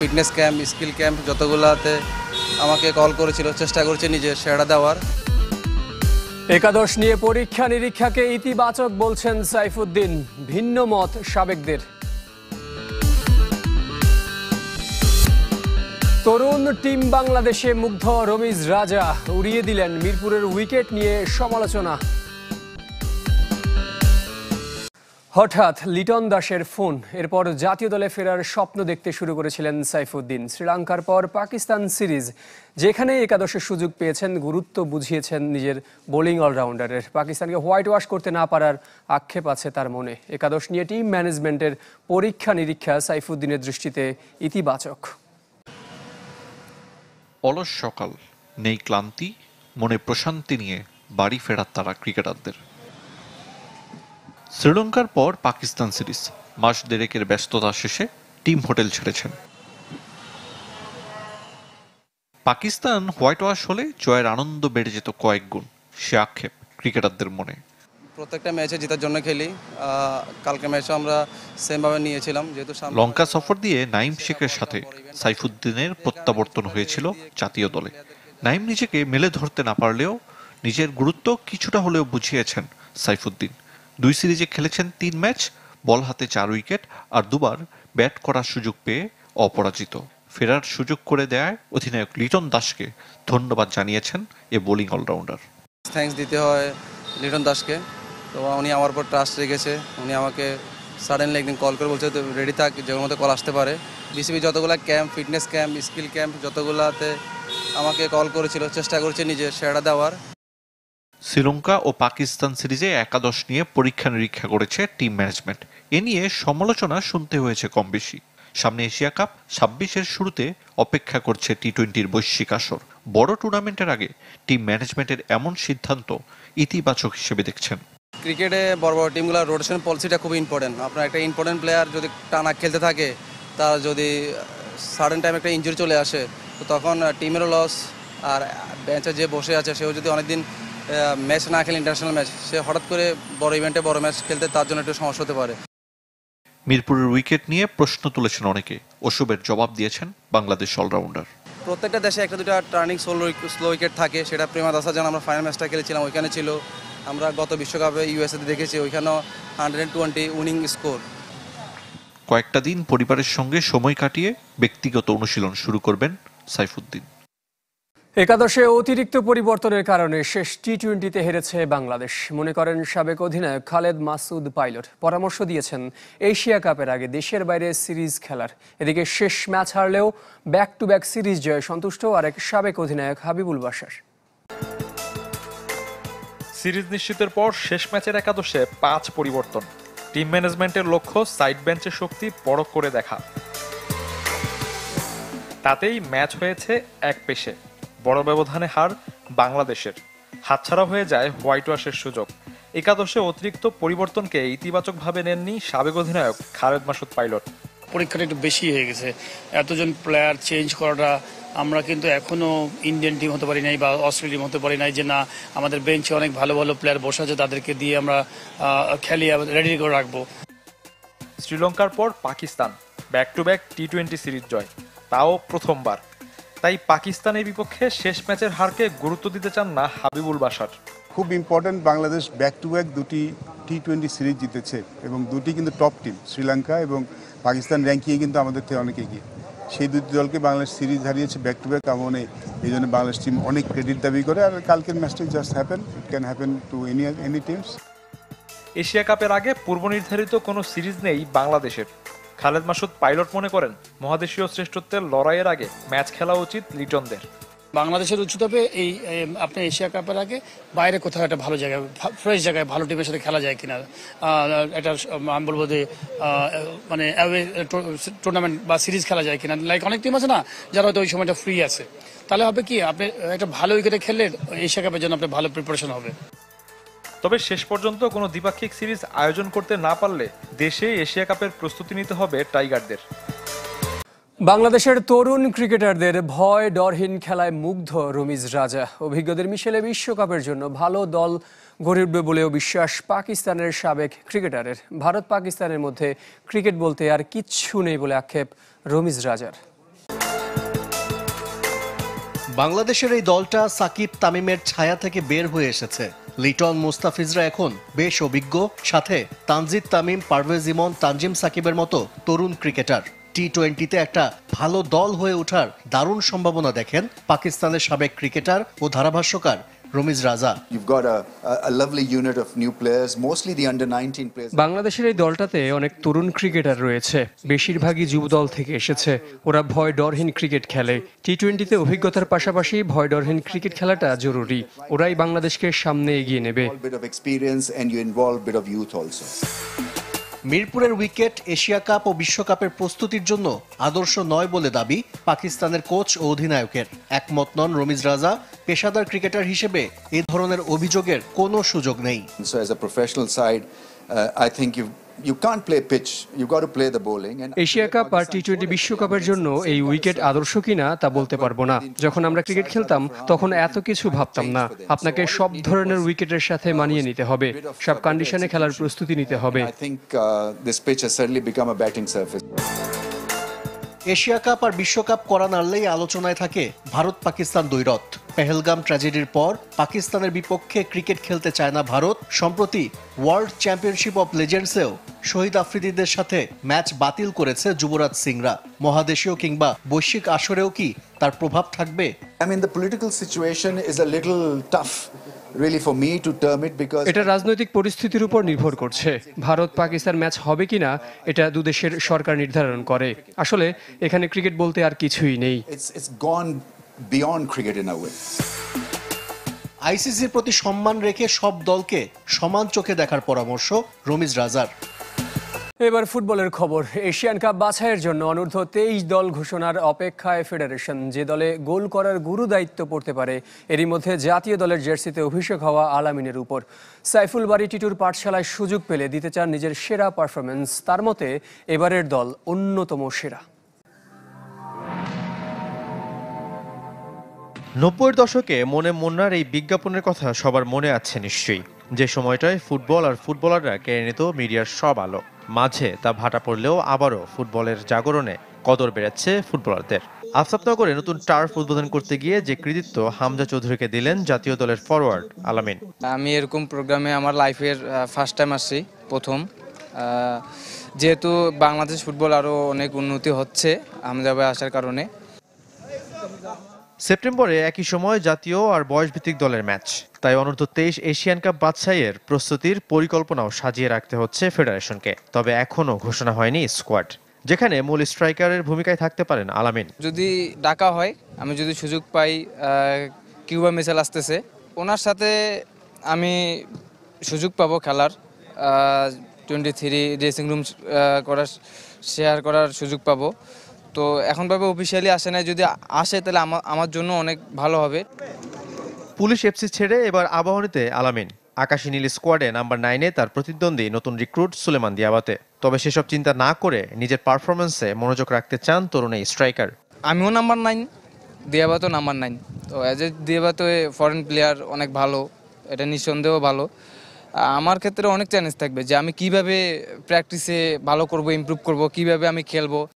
Fitness camp, skill camp যতগুলাতে আমাকে call করেছিল, চেষ্টা করছে নিজে সেরা দেওয়ার। একাদশ নিয়ে পরীক্ষা নিরীক্ষাকে ইতিবাচক বলছেন সাইফুদ্দিন, ভিন্ন মত সাবেকদের। তরুণ টিম বাংলাদেশে মুগ্ধ রমিজ রাজা, উড়িয়ে দিলেন মিরপুরের উইকেট নিয়ে সমালোচনা। হঠাৎ লিটন দাসের ফোন, এরপর জাতীয় দলে ফেরার স্বপ্ন দেখতে শুরু করেছিলেন সাইফুদ্দিন। শ্রীলঙ্কার পর পাকিস্তান সিরিজ, যেখানে একাদশের সুযোগ পেয়েছেন, গুরুত্ব বুঝিয়েছেন নিজের বোলিং অলরাউন্ডারের। পাকিস্তানকে হোয়াইট ওয়াশ করতে না পারার আক্ষেপ আছে তার মনে। একাদশ নিয়ে টিম ম্যানেজমেন্টের পরীক্ষা নিরীক্ষা সাইফুদ্দিনের দৃষ্টিতে ইতিবাচক। অলস সকাল, নেই ক্লান্তি, মনে প্রশান্তি নিয়ে বাড়ি ফেরার তারা ক্রিকেটারদের। শ্রীলঙ্কার পর পাকিস্তান সিরিজ, মাস দেড়েকের ব্যস্ততা শেষে টিম হোটেল ছেড়েছেন। পাকিস্তান হোয়াইট ওয়াশ হলে জয়ের আনন্দ বেড়ে যেত কয়েক গুণ, সে আক্ষেপ ক্রিকেটারদের মনে। প্রত্যেকটা ম্যাচে জেতার জন্য খেলি, কালকে ম্যাচও আমরা সেমভাবে নিয়েছিলাম। যেহেতু লঙ্কা সফর দিয়ে নাইম শেখের সাথে সাইফুদ্দিনের প্রত্যাবর্তন হয়েছিল জাতীয় দলে। নাইম নিজেকে মেলে ধরতে না পারলেও নিজের গুরুত্ব কিছুটা হলেও বুঝিয়েছেন সাইফুদ্দিন। 2 সিরিজে খেলেছেন 3 ম্যাচ, বল হাতে 4 উইকেট আর 2বার ব্যাট করার সুযোগ পেয়ে অপরাজিত। ফেরার সুযোগ করে দেয় অধিনায়ক লিটন দাসকে ধন্যবাদ জানিয়েছেন এ বোলিং অলরাউন্ডার। থ্যাঙ্কস দিতে হয় লিটন দাসকে, তো উনি আমার উপর ট্রাস্ট রেখেছে। উনি আমাকে সাডেনলি একদিন কল করে বলছে রেডি থাক, যে কোনো মতো কল আসতে পারে। বিসিবি যতগুলো camp, fitness camp, skill camp যতগুলাতে আমাকে কল করেছিল, চেষ্টা করছে নিজে সেরা দেওয়ার। শ্রীলঙ্কা ও পাকিস্তান সিরিজে একাদশ নিয়ে পরীক্ষা নিরীক্ষা করেছে টিম ম্যানেজমেন্ট। এ নিয়ে সমালোচনা শুনতে হয়েছে কম বেশি। সামনে এশিয়া কাপ 26-এর শুরুতে অপেক্ষা করছে টি-20-র বৈশ্বিক আসর। বড় টুর্নামেন্টের আগে টিম ম্যানেজমেন্টের এমন সিদ্ধান্ত ইতিবাচক হিসেবে দেখছেন। ক্রিকেটে বড় বড় টিমগুলোর রোটেশন পলিসিটা খুব ইম্পর্টেন্ট। আপনার একটা ইম্পর্টেন্ট প্লেয়ার যদি টানা খেলতে থাকে, তার যদি সাডেন টাইম একটা ইনজুরি চলে আসে, তো তখন টিমেরও লস, আর বেঞ্চে যে বসে আছে সেও যদি অনেকদিন ম্যাচ না খেলে, ইন্টারন্যাশনাল ম্যাচ, সে হঠাৎ করে বড় ইভেন্টে বড় ম্যাচ খেলতে তার জন্য একটু সমস্যা হতে পারে। মিরপুরের উইকেট নিয়ে প্রশ্ন তুলেছেন অনেকে, ওসবের জবাব দিয়েছেন বাংলাদেশ অলরাউন্ডার। প্রত্যেকটা দেশে একটা দুটা টার্নিং স্লো উইকেট থাকে, সেটা প্রেমাদাসা যেন আমরা ফাইনাল ম্যাচটা খেলেছিলাম ওইখানে ছিল। আমরা গত বিশ্বকাপে ইউএসএতে দেখেছি, ওইখানেও 120 উইনিং স্কোর। কয়েকটা দিন পরিবারের সঙ্গে সময় কাটিয়ে ব্যক্তিগত অনুশীলন শুরু করবেন সাইফুদ্দিন। একাদশে অতিরিক্ত পরিবর্তনের কারণে শেষ টি-20-তে হেরেছে বাংলাদেশ, মনে করেন সাবেক অধিনায়ক খালেদ মাসুদ পাইলট। পরামর্শ দিয়েছেন এশিয়া কাপের আগে দেশের বাইরে সিরিজ খেলার। এদিকে শেষ ম্যাচ হারলেও ব্যাক টু ব্যাক সিরিজ জয়ে সন্তুষ্ট আরেক সাবেক অধিনায়ক হাবিবুল বাশার। সিরিজ নিশ্চিতের পর শেষ ম্যাচের একাদশে 5 পরিবর্তন। টিম ম্যানেজমেন্টের লক্ষ্য সাইড বেঞ্চের শক্তি পরখ করে দেখা। তাতেই ম্যাচ হয়েছে এক পেশে। বড় ব্যবধানে হার বাংলাদেশের, হাতছাড়া হয়ে যায় হোয়াইট ওয়াশের সুযোগ। একাদশে অতিরিক্ত পরিবর্তনকে ইতিবাচকভাবে নেননি সাবেক অধিনায়ক খালেদ মাসুদ পাইলট। পরীক্ষাটা একটু বেশি হয়ে গেছে, এতজন প্লেয়ার চেঞ্জ করাটা। আমরা কিন্তু এখনো ইন্ডিয়ান টিম হতে পারি নাই বা অস্ট্রেলিয়ান হতে পারি নাই যে না, আমাদের বেঞ্চে অনেক ভালো ভালো প্লেয়ার বসে আছে, তাদেরকে দিয়ে আমরা খেলিয়ে রেডি করে রাখবো। শ্রীলঙ্কার পর পাকিস্তান, ব্যাক টু ব্যাক টি-20 সিরিজ জয়, তাও প্রথমবার। তাই পাকিস্তানের বিপক্ষে শেষ ম্যাচের হারকে গুরুত্ব দিতে চান না হাবিবুল বাশার। খুব important, Bangladesh back to back 2টি টি-20 সিরিজ জিতেছে এবং 2টি কিন্তু টপ টিম। শ্রীলঙ্কা এবং পাকিস্তান র্যাঙ্কিংয়ে কিন্তু আমাদের থেকে অনেক এগিয়ে। সেই 2টি দলকে বাংলাদেশ সিরিজ হারিয়েছে ব্যাক টু ব্যাক, এমন এই জন্য বাংলাদেশ টিম অনেক ক্রেডিট দাবি করে। আর কালকের ম্যাচটি just happen, it can happen to any teams. Asia কাপের আগে পূর্ব নির্ধারিত কোনো সিরিজ নেই বাংলাদেশের। খালেদ মাসুদ পাইলট মনে করেন মহাদেশীয় শ্রেষ্ঠত্বের লড়াইয়ের আগে ম্যাচ খেলা উচিত লিটনদের। বাংলাদেশের উচিত হবে এই আপনি এশিয়া কাপের আগে বাইরে কোথাও একটা ভালো জায়গায়, ফ্রেশ জায়গায় ভালো টিমের সাথে খেলা যায় কিনা, এটা আমি বলবো যে মানে টুর্নামেন্ট বা সিরিজ খেলা যায় কিনা। লাইক অনেক টিম আছে না যারা হয়তো ওই সময়টা ফ্রি আছে, তাহলে হবে কি আপনি একটা ভালো উইকেটে খেললে এশিয়া কাপের জন্য আপনার ভালো প্রিপারেশন হবে। তবে শেষ পর্যন্ত কোনো দ্বিপাক্ষিক সিরিজ আয়োজন করতে না পারলে দেশে এশিয়া কাপের প্রস্তুতি নিতে হবে টাইগারদের। বাংলাদেশের তরুণ ক্রিকেটারদের ভয় ডরহীন খেলায় মুগ্ধ রমিজ রাজা। অভিজ্ঞদের মিশেলে বিশ্বকাপের জন্য ভালো দল গড়ে উঠবে বলেও বিশ্বাস পাকিস্তানের সাবেক ক্রিকেটারের। ভারত পাকিস্তানের মধ্যে ক্রিকেট বলতে আর কিচ্ছু নেই বলে আক্ষেপ রমিজ রাজার। বাংলাদেশের এই দলটা সাকিব তামিমের ছায়া থেকে বের হয়ে এসেছে। লিটন মুস্তাফিজরা এখন বেশ অভিজ্ঞ, সাথে তানজিদ তামিম, পারভেজ ইমন, তানজিম সাকিবের মতো তরুণ ক্রিকেটার। টি-20তে একটা ভালো দল হয়ে ওঠার দারুণ সম্ভাবনা দেখেন পাকিস্তানের সাবেক ক্রিকেটার ও ধারাভাষ্যকার রমিজ রাজা। You've got a lovely unit of new players, mostly the under-19 players. বাংলাদেশের এই দলটাতে অনেক তরুণ ক্রিকেটার রয়েছে, বেশিরভাগই যুব দল থেকে এসেছে। ওরা ভয় ডরহীন ক্রিকেট খেলে। টি-20তে অভিজ্ঞতার পাশাপাশি ভয় ডরহীন ক্রিকেট খেলাটা জরুরি। ওরাই বাংলাদেশকে সামনে এগিয়ে নেবে। A bit of experience and you involve a bit of youth also. মিরপুরের উইকেট এশিয়া কাপ ও বিশ্বকাপের প্রস্তুতির জন্য আদর্শ নয় বলে দাবি পাকিস্তানের কোচ ও অধিনায়কের। একমত নন রমিজ রাজা। পেশাদার ক্রিকেটার হিসেবে এই ধরনের অভিযোগের কোনো সুযোগ নেই। So as a professional side, I think you can't play pitch. You've got to play the bowling. And Asia cup আর টি-20 বিশ্বকাপের জন্য এই উইকেট আদর্শ কিনা তা বলতে পারবো না। যখন আমরা ক্রিকেট খেলতাম তখন এত কিছু ভাবতাম না। আপনাকে সব ধরনের উইকেটের সাথে মানিয়ে নিতে হবে, সব কন্ডিশনে খেলার প্রস্তুতি নিতে হবে। I think this pitch has certainly become a batting surface. Asia cup আর বিশ্বকাপ করা নাড়লেই আলোচনায় থাকে ভারত পাকিস্তান দ্বৈরথ। পেহেলগাম ট্র্যাজেডির পর পাকিস্তানের বিপক্ষে ক্রিকেট খেলতে চায় না ভারত। সম্প্রতি ওয়ার্ল্ড চ্যাম্পিয়নশিপ অফ লেজেন্ডসেও শহীদ আফ্রিদিদের সাথে ম্যাচ বাতিল করেছে যুবরাজ সিংরা। মহাদেশীয় কিংবা বৈশ্বিক আসরেও কি তার প্রভাব থাকবে? I mean, the political situation is a little tough really for me to term it because এটা রাজনৈতিক পরিস্থিতির উপর নির্ভর করছে। ভারত পাকিস্তান ম্যাচ হবে কিনা এটা দুদেশের সরকার নির্ধারণ করে। আসলে এখানে ক্রিকেট বলতে আর কিছুই নেই। it's gone beyond cricket in a way. আইসিসির প্রতি সম্মান রেখে সব দলকে সমান চোখে দেখার পরামর্শ রমিজ রাজার। এবার ফুটবলের খবর। এশিয়ান কাপ বাছাইয়ের জন্য অনূর্ধ্ব 23 দল ঘোষণার অপেক্ষায় ফেডারেশন। যে দলে গোল করার গুরু দায়িত্ব পড়তে পারে এরই মধ্যে জাতীয় দলের জার্সিতে অভিষেক হওয়া আলামিনের উপর। সাইফুল বারী টিটুর পাঠশালায় সুযোগ পেলে দিতে চান নিজের সেরা পারফরমেন্স। তার মতে এবারের দল অন্যতম সেরা। 90-এর দশকে মনে মুন্নার এই বিজ্ঞাপনের কথা সবার মনে আছে নিশ্চয়ই, যে সময়টায় ফুটবল আর ফুটবলাররা কেড়ে নিত মিডিয়ার সব আলো। মাঝে তা ভাটা পড়লেও আবারও ফুটবলের জাগরণে কদর বেড়েছে ফুটবলারদের। আফতাবনগরে নতুন টার্ফ উদ্বোধন করতে গিয়ে যে কৃতিত্ব হামজা চৌধুরীকে দিলেন জাতীয় দলের ফরওয়ার্ড আলামিন। আমি এরকম প্রোগ্রামে আমার লাইফের ফার্স্ট টাইম আসছি, প্রথম। যেহেতু বাংলাদেশ ফুটবল আরও অনেক উন্নতি হচ্ছে হামজা ভাই আসার কারণে। সেপ্টেম্বরে একই সময় জাতীয় আর বয়সভিত্তিক দলের ম্যাচ, তাই অনূর্ধ্ব 23 এশিয়ান কাপ বাছাইয়ের প্রস্তুতির পরিকল্পনাও সাজিয়ে রাখতে হচ্ছে ফেডারেশনকে। তবে এখনও ঘোষণা হয়নি স্কোয়াড, যেখানে মূল স্ট্রাইকারের ভূমিকায় থাকতে পারেন আলামিন। যদি ডাকা হয়, আমি যদি সুযোগ পাই, কিউবা মিচেল আসতেছে, ওনার সাথে আমি সুযোগ পাবো খেলার। 23 ড্রেসিং রুম শেয়ার করার সুযোগ পাবো। তো এখন ভাবে অফিসিয়ালি আসে নাই, যদি আসে তাহলে আমার জন্য অনেক ভালো হবে। পুলিশ এফসি ছেড়ে এবার আবাহনীতে আলামিন। আকাশী নীল স্কোয়াডে নাম্বার 9-এ তার প্রতিদ্বন্দ্বী নতুন রিক্রুট সুলেমান দিয়াবাতে। তবে সেসব চিন্তা না করে নিজের পারফরমেন্সে মনোযোগ রাখতে চান তরুণ এই স্ট্রাইকার। আমিও নাম্বার 9, দিয়াবাতও নাম্বার 9। তো অ্যাজ এ দিয়াবাতো ফরেন প্লেয়ার অনেক ভালো, এটা নিঃসন্দেহ ভালো। আমার ক্ষেত্রে অনেক চ্যালেঞ্জ থাকবে যে আমি কিভাবে প্র্যাকটিসে ভালো করব, ইমপ্রুভ করব, কিভাবে আমি খেলবো।